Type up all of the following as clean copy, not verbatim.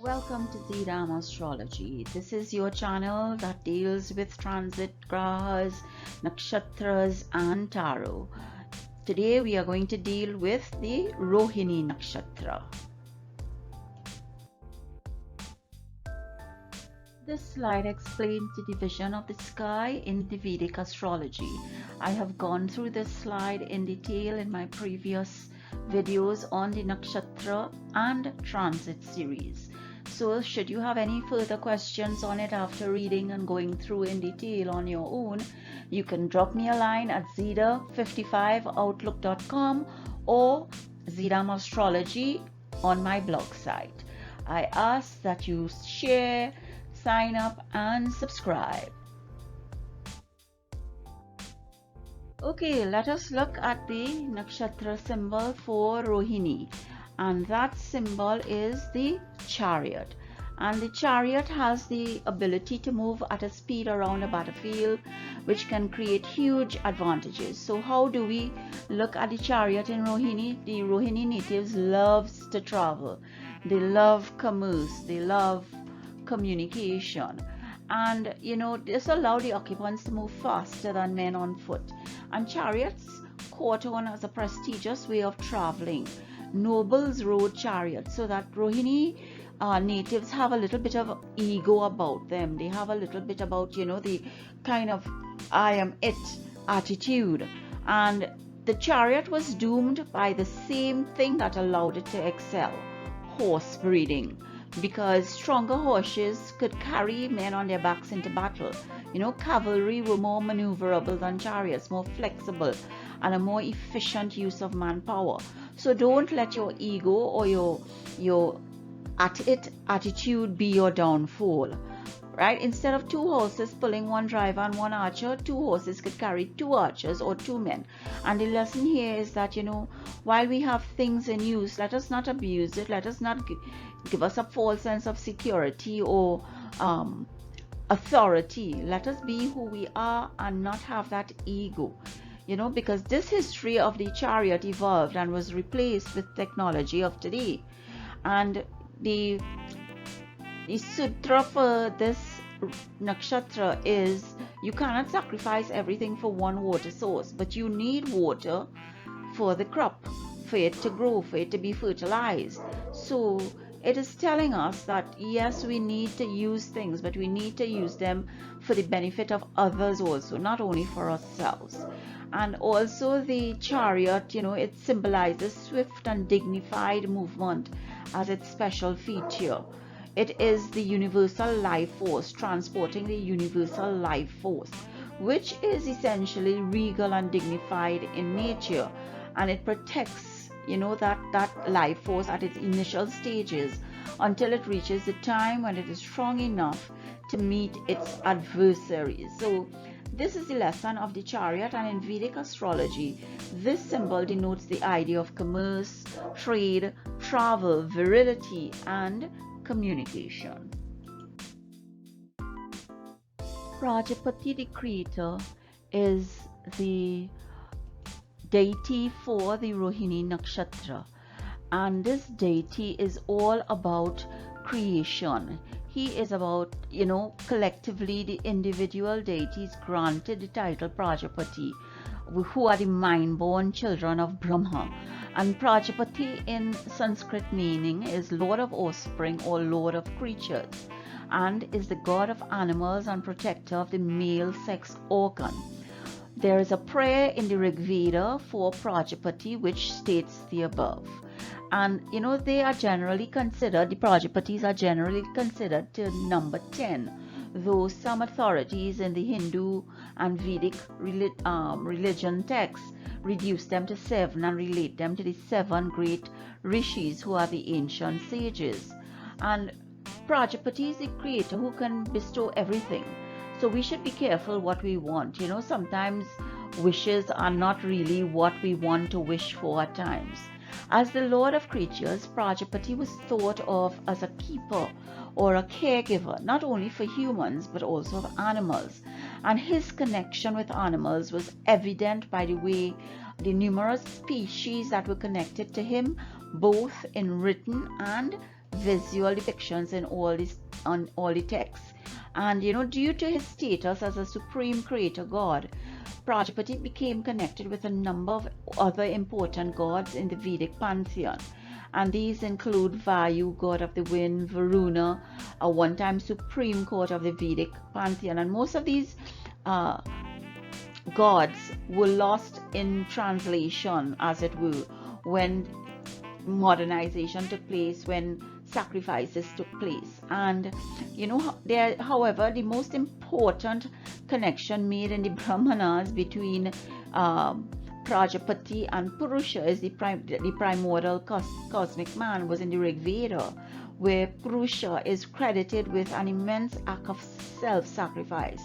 Welcome to Vedic Astrology. This is your channel that deals with transit grahas, nakshatras and tarot. Today we are going to deal with the Rohini Nakshatra. This slide explains the division of the sky in the Vedic astrology. I have gone through this slide in detail in my previous videos on the nakshatra and transit series. So should you have any further questions on it after reading and going through in detail on your own, you can drop me a line at zeta55outlook.com or Zedam Astrology on my blog site. I ask that you share, sign up and subscribe. Okay, let us look at the nakshatra symbol for Rohini, and that symbol is the Chariot. And the Chariot has the ability to move at a speed around a battlefield, which can create huge advantages. So how do we look at the Chariot in Rohini? The Rohini natives loves to travel. They love commerce. They love communication. And this allows the occupants to move faster than men on foot. And chariots caught on as a prestigious way of traveling. Nobles rode chariots, so that Rohini natives have a little bit of ego about them. They have a little bit about, the kind of I am it attitude. And the chariot was doomed by the same thing that allowed it to excel: horse breeding. Because stronger horses could carry men on their backs into battle. Cavalry were more maneuverable than chariots, more flexible, and a more efficient use of manpower. So don't let your ego or your attitude be your downfall. Right? Instead of two horses pulling one driver and one archer, two horses could carry two archers or two men. And the lesson here is that, while we have things in use, let us not abuse it. Let us not give us a false sense of security or authority. Let us be who we are and not have that ego. Because this history of the chariot evolved and was replaced with technology of today. And the sutra for this nakshatra is you cannot sacrifice everything for one water source, but you need water for the crop, for it to grow, for it to be fertilized. So it is telling us that yes, we need to use things, but we need to use them for the benefit of others also, not only for ourselves. And also the chariot, it symbolizes swift and dignified movement as its special feature. It is the universal life force, transporting the universal life force, which is essentially regal and dignified in nature, and it protects that life force at its initial stages until it reaches the time when it is strong enough to meet its adversaries. So this is the lesson of the chariot, and in Vedic astrology, this symbol denotes the idea of commerce, trade, travel, virility, and communication. Prajapati, the creator, is the deity for the Rohini Nakshatra, and this deity is all about creation. He is about, collectively the individual deities granted the title Prajapati, who are the mind-born children of Brahma. And Prajapati in Sanskrit meaning is Lord of Offspring or Lord of Creatures, and is the god of animals and protector of the male sex organ. There is a prayer in the Rig Veda for Prajapati which states the above. And they are generally considered, the Prajapatis are generally considered to number 10, though some authorities in the Hindu and Vedic religion texts reduce them to 7 and relate them to the 7 great rishis who are the ancient sages. And Prajapati is the creator who can bestow everything. So we should be careful what we want. Sometimes wishes are not really what we want to wish for at times. As the Lord of creatures, Prajapati was thought of as a keeper or a caregiver, not only for humans but also of animals. And his connection with animals was evident by the way the numerous species that were connected to him, both in written and visual depictions in on all the texts. And due to his status as a supreme creator god, Prajapati became connected with a number of other important gods in the Vedic pantheon. And these include Vayu, god of the wind, Varuna, a one-time supreme god of the Vedic pantheon. And most of these gods were lost in translation, as it were, when modernization took place, when sacrifices took place. And however, the most important connection made in the Brahmanas between Prajapati and Purusha is the primordial cosmic man was in the Rig Veda, where Purusha is credited with an immense act of self-sacrifice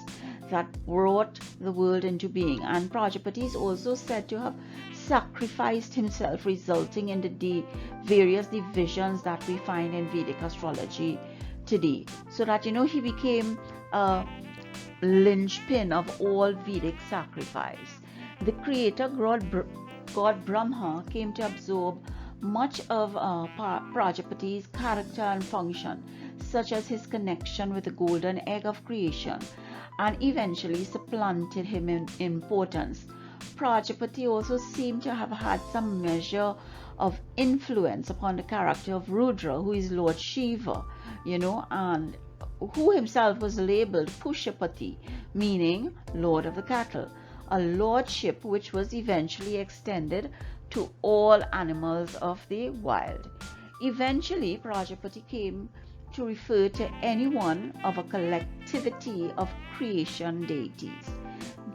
that brought the world into being. And Prajapati is also said to have sacrificed himself, resulting in the various divisions that we find in Vedic astrology today. So that he became a linchpin of all Vedic sacrifice. The creator god Brahma came to absorb much of Prajapati's character and function, such as his connection with the golden egg of creation, and eventually supplanted him in importance. Prajapati also seemed to have had some measure of influence upon the character of Rudra, who is Lord Shiva, and who himself was labeled Pushapati, meaning Lord of the Cattle, a lordship which was eventually extended to all animals of the wild. Eventually, Prajapati came to refer to any one of a collectivity of creation deities.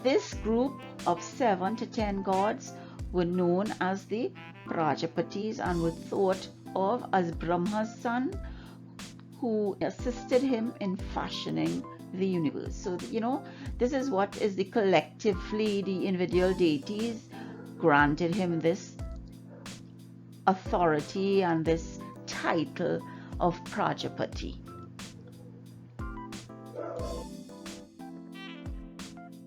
This group of 7 to 10 gods were known as the Prajapatis and were thought of as Brahma's son, who assisted him in fashioning the universe. So, this is what is the collectively the individual deities granted him this authority and this title of Prajapati.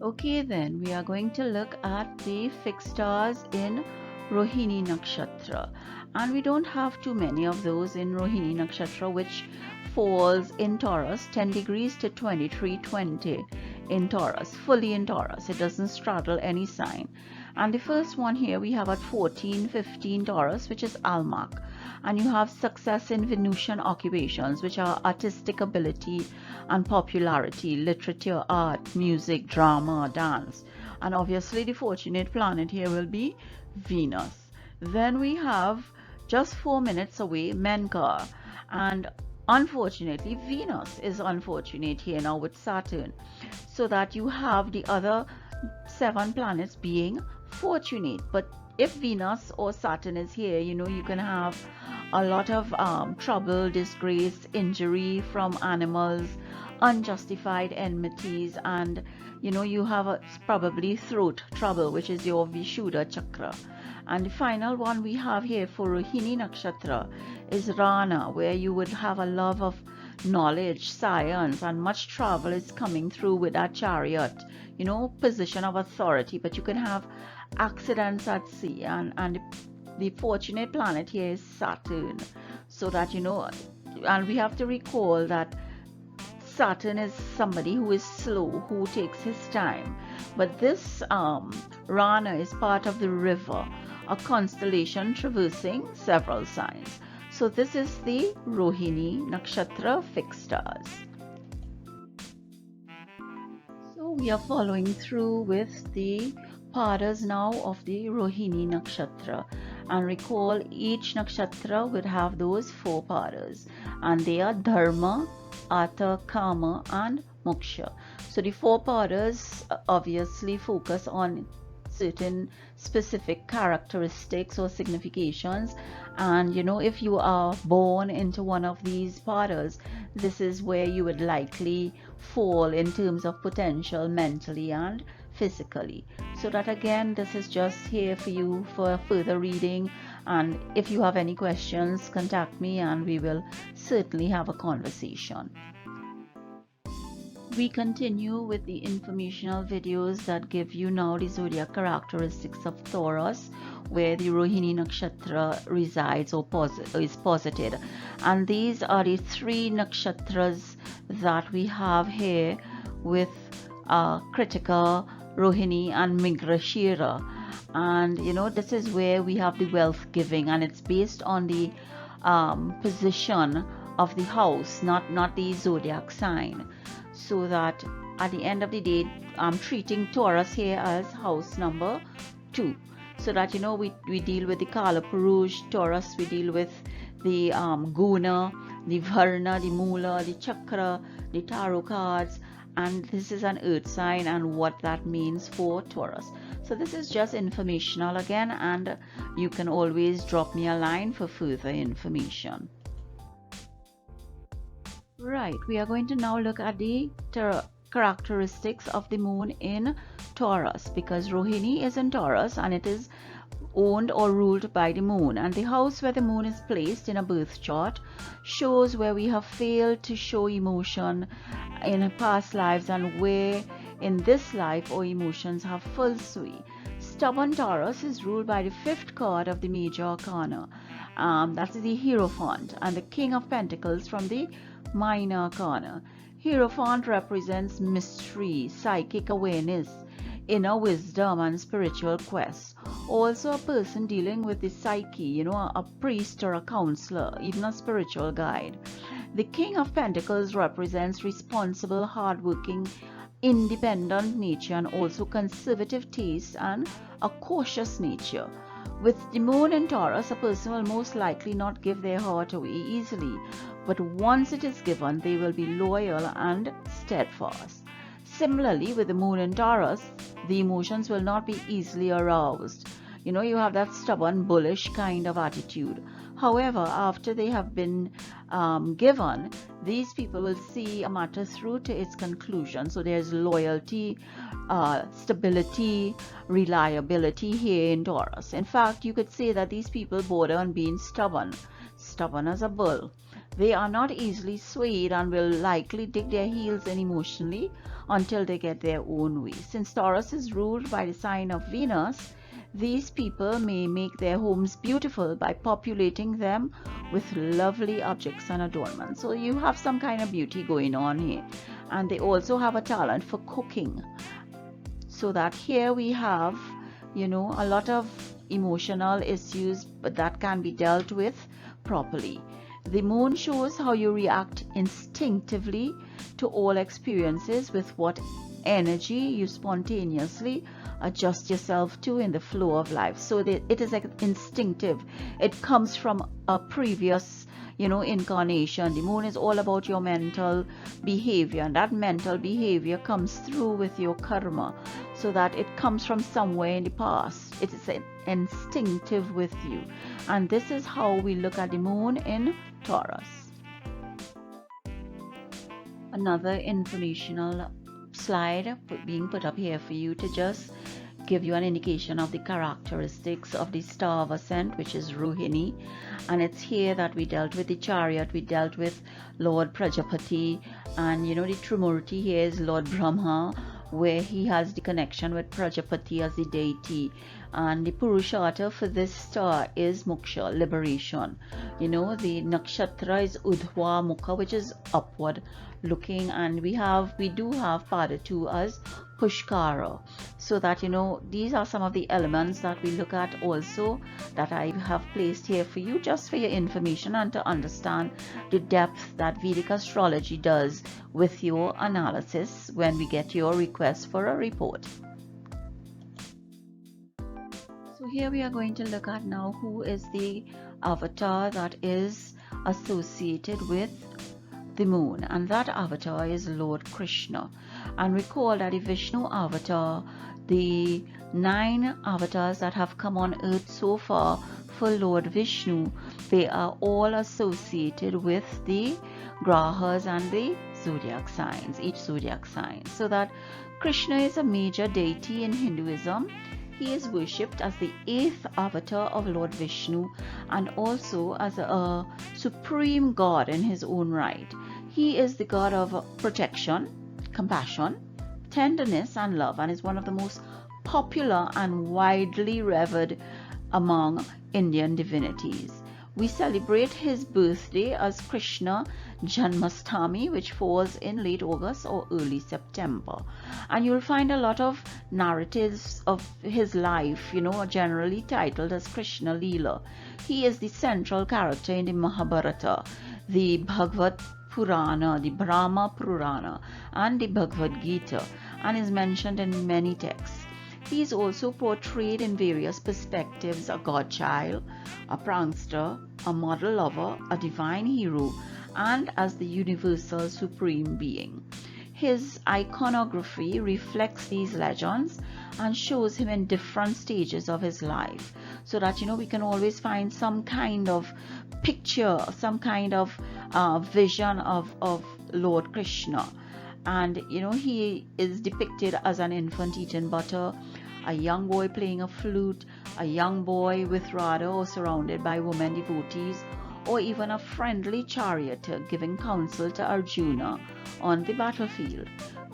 Okay, then we are going to look at the fixed stars in Rohini Nakshatra, and we don't have too many of those in Rohini Nakshatra, which falls in Taurus, 10 degrees to 23:20 in Taurus, fully in Taurus. It doesn't straddle any sign. And the first one here we have at 14:15 Taurus, which is Almach. And you have success in Venusian occupations, which are artistic ability and popularity, literature, art, music, drama, dance. And obviously the fortunate planet here will be Venus. Then we have just 4 minutes away Menkar, and unfortunately Venus is unfortunate here now with Saturn, so that you have the other 7 planets being fortunate. But if Venus or Saturn is here, you can have a lot of trouble, disgrace, injury from animals, unjustified enmities, and you have probably throat trouble, which is your Vishuddha chakra. And the final one we have here for Rohini Nakshatra is Rana, where you would have a love of knowledge, science, and much travel is coming through with that Chariot, position of authority. But you can have accidents at sea, and the fortunate planet here is Saturn. So that and we have to recall that Saturn is somebody who is slow, who takes his time. But this Rana is part of the river, a constellation traversing several signs. So this is the Rohini Nakshatra fixed stars. So we are following through with the padas now of the Rohini Nakshatra. And recall, each nakshatra would have those 4 padas, and they are Dharma, Artha, Kama, and Moksha. So the 4 padas obviously focus on certain specific characteristics or significations. And if you are born into one of these padas, this is where you would likely fall in terms of potential mentally and physically. So that again, this is just here for you for further reading, and if you have any questions, contact me and we will certainly have a conversation. We continue with the informational videos that give you now the zodiac characteristics of Taurus, where the Rohini Nakshatra resides or is posited. And these are the 3 nakshatras that we have here with Kritika, Rohini and Migrashira. And this is where we have the wealth giving, and it's based on the position of the house, not the zodiac sign. So that at the end of the day, I'm treating Taurus here as house number 2. So that we deal with the Kala Purush. Taurus, we deal with the Guna, the Varna, the Mula, the Chakra, the tarot cards, and this is an earth sign and what that means for Taurus. So this is just informational again, and you can always drop me a line for further information. Right, we are going to now look at the characteristics of the moon in Taurus, because Rohini is in Taurus and it is owned or ruled by the moon, and the house where the moon is placed in a birth chart shows where we have failed to show emotion in past lives and where in this life our emotions have full sway. Stubborn Taurus is ruled by the 5th card of the major arcana, that's the Hierophant, and the King of Pentacles from the minor arcana. Hierophant represents mystery, psychic awareness, inner wisdom and spiritual quests. Also a person dealing with the psyche, a priest or a counselor, even a spiritual guide. The King of Pentacles represents responsible, hardworking, independent nature, and also conservative taste and a cautious nature. With the moon in Taurus, a person will most likely not give their heart away easily, but once it is given, they will be loyal and steadfast. Similarly, with the moon in Taurus, the emotions will not be easily aroused. You have that stubborn, bullish kind of attitude. However, after they have been given, these people will see a matter through to its conclusion. So there's loyalty, stability, reliability here in Taurus. In fact, you could say that these people border on being stubborn as a bull. They are not easily swayed and will likely dig their heels in emotionally until they get their own way. Since Taurus is ruled by the sign of Venus, these people may make their homes beautiful by populating them with lovely objects and adornments. So you have some kind of beauty going on here. And they also have a talent for cooking. So that here we have, a lot of emotional issues, but that can be dealt with properly. The moon shows how you react instinctively to all experiences, with what energy you spontaneously adjust yourself to in the flow of life. So it is instinctive. It comes from a previous incarnation. The moon is all about your mental behavior, and that mental behavior comes through with your karma, so that it comes from somewhere in the past. It is instinctive with you, and this is how we look at the moon in Taurus. Another informational slide being put up here for you to just give you an indication of the characteristics of the star of ascent, which is Rohini. And it's here that we dealt with the Chariot, we dealt with Lord Prajapati, and the Trimurti here is Lord Brahma, where he has the connection with Prajapati as the deity. And the Purushartha for this star is Moksha, liberation. The nakshatra is Udhva Mukha, which is upward looking, and we do have Pada 2 as Pushkara. So that these are some of the elements that we look at also, that I have placed here for you just for your information and to understand the depth that Vedic astrology does with your analysis when we get your request for a report. So here we are going to look at now who is the avatar that is associated with the moon, and that avatar is Lord Krishna. And recall that the Vishnu avatar, the 9 avatars that have come on earth so far for Lord Vishnu, they are all associated with the grahas and the zodiac signs, each zodiac sign. So that Krishna is a major deity in Hinduism. He is worshipped as the 8th avatar of Lord Vishnu, and also as a supreme god in his own right. He is the god of protection, compassion, tenderness and love, and is one of the most popular and widely revered among Indian divinities. We celebrate his birthday as Krishna Janmashtami, which falls in late August or early September. And you'll find a lot of narratives of his life, generally titled as Krishna Leela. He is the central character in the Mahabharata, the Bhagavad Purana, the Brahma Purana, and the Bhagavad Gita, and is mentioned in many texts. He is also portrayed in various perspectives: a godchild, a prankster, a model lover, a divine hero, and as the universal supreme being. His iconography reflects these legends and shows him in different stages of his life, so that we can always find some kind of picture, some kind of vision of Lord Krishna. And he is depicted as an infant eating butter, a young boy playing a flute, a young boy with Radha or surrounded by women devotees, or even a friendly charioteer giving counsel to Arjuna on the battlefield.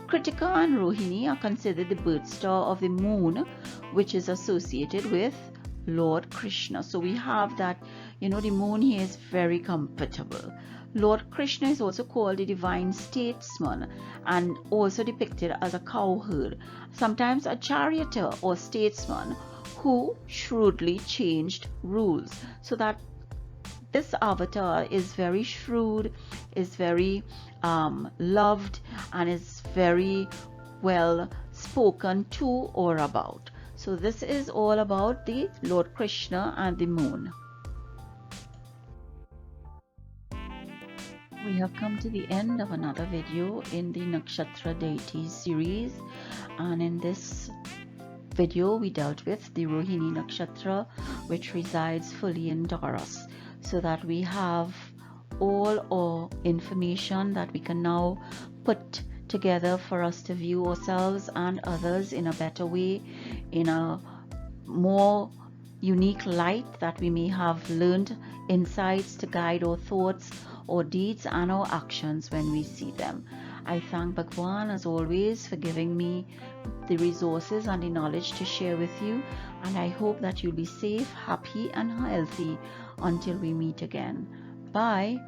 Kritika and Rohini are considered the birth star of the moon, which is associated with Lord Krishna. So we have that, the moon here is very comfortable. Lord Krishna is also called the divine statesman and also depicted as a cowherd, sometimes a charioteer or statesman who shrewdly changed rules. So that this avatar is very shrewd, is very loved, and is very well spoken to or about. So this is all about the Lord Krishna and the moon. We have come to the end of another video in the Nakshatra Deities series, and in this video we dealt with the Rohini Nakshatra, which resides fully in Taurus, so that we have all our information that we can now put together for us to view ourselves and others in a better way, in a more unique light, that we may have learned insights to guide our thoughts, our deeds, and our actions when we see them. I thank Bhagwan as always for giving me the resources and the knowledge to share with you, and I hope that you'll be safe, happy, and healthy until we meet again. Bye.